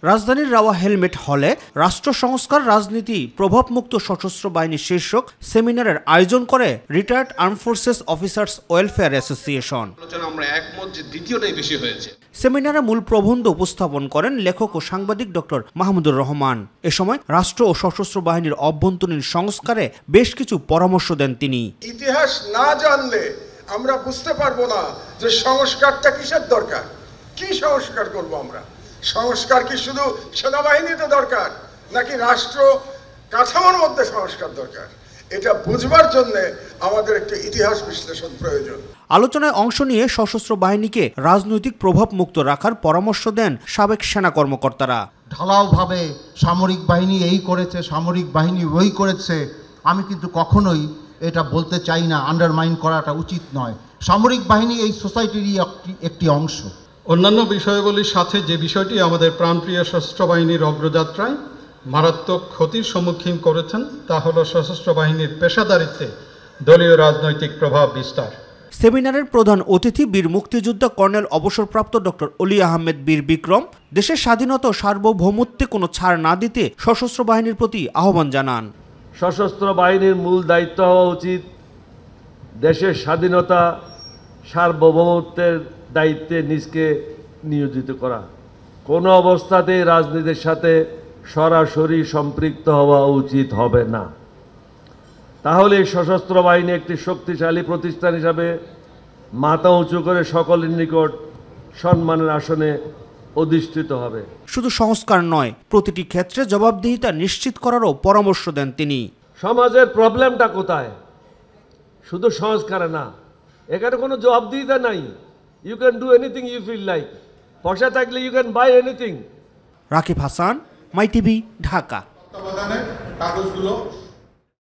রাজধানীর রাওয়া হেলমেট হলে রাষ্ট্র সংস্কার রাজনীতি প্রভাবমুক্ত সশস্ত্র বাহিনী শীর্ষক সেমিনারের আয়োজন করে retired arm forces officers welfare association. আমরা একমত যে দ্বিতীয়টাই বেশি হয়েছে। সেমিনারে মূল প্রবন্ধ উপস্থাপন করেন লেখক ও সাংবাদিক ডক্টর মাহমুদুর রহমান। এ সময় রাষ্ট্র ও সশস্ত্র বাহিনীর অভ্যন্তরীণ সংস্কারে বেশ কিছু পরামর্শ দেন তিনি। ইতিহাস না জানলে আমরা বুঝতে পারবো না যে সংস্কারটা কিসের দরকার, কি সংস্কার করব আমরা। সংস্কার কি শুধু সেনাবাহিনীতে দরকার নাকি রাষ্ট্র কাঠামোর মধ্যে সংস্কার দরকার, এটা বুঝবার জন্য আমাদের একটি ইতিহাস বিশ্লেষণ প্রয়োজন। আলোচনায় অংশ নিয়ে সশস্ত্র বাহিনীকে রাজনৈতিক প্রভাব মুক্ত রাখার পরামর্শ দেন সাবেক সেনা কর্মকর্তারা। ঢালাওভাবে সামরিক বাহিনী এই করেছে, সামরিক বাহিনী ওই করেছে, আমি কিন্তু কখনোই এটা বলতে চাই না, আন্ডারমাইন করাটা উচিত নয়। সামরিক বাহিনী এই সোসাইটিরই একটি অংশ। অন্যান্য বিষয়গুলির সাথে যে বিষয়টি আমাদের প্রাণপ্রিয় সশস্ত্র বাহিনীর অগ্রযাত্রায় মারাত্মক ক্ষতির সম্মুখীন করেছেন তা হল সশস্ত্র বাহিনীর পেশাদারিত্বে দলীয় রাজনৈতিক প্রভাব বিস্তার। সেমিনারের প্রধান অতিথি বীর মুক্তিযোদ্ধা কর্নেল অবসরপ্রাপ্ত ডক্টর অলি আহমেদ বীর বিক্রম দেশের স্বাধীনতা ও সার্বভৌমত্বে কোনো ছাড় না দিতে সশস্ত্র বাহিনীর প্রতি আহ্বান জানান। সশস্ত্র বাহিনীর মূল দায়িত্ব হওয়া উচিত দেশের স্বাধীনতা সার্বভৌমত্বের দায়িত্বে নিজকে নিয়োজিত করা। কোনো অবস্থাতেই রাজনীতির সাথে সরাসরি সম্পৃক্ত হওয়া উচিত হবে না। তাহলে সশস্ত্র বাহিনী একটি শক্তিশালী প্রতিষ্ঠান হিসাবে মাথা উঁচু করে সকলের নিকট সম্মানের আসনে অধিষ্ঠিত হবে। শুধু সংস্কার নয়, প্রতিটি ক্ষেত্রে জবাবদিহিতা নিশ্চিত করারও পরামর্শ দেন তিনি। সমাজের প্রবলেমটা কোথায়? শুধু সংস্কারে না, এখানে কোনো জবাবদিহিতা নাই। You can do anything you feel like. পয়সা থাকলে you can buy anything. Rakib Hasan, My TV, Dhaka. কাগজগুলো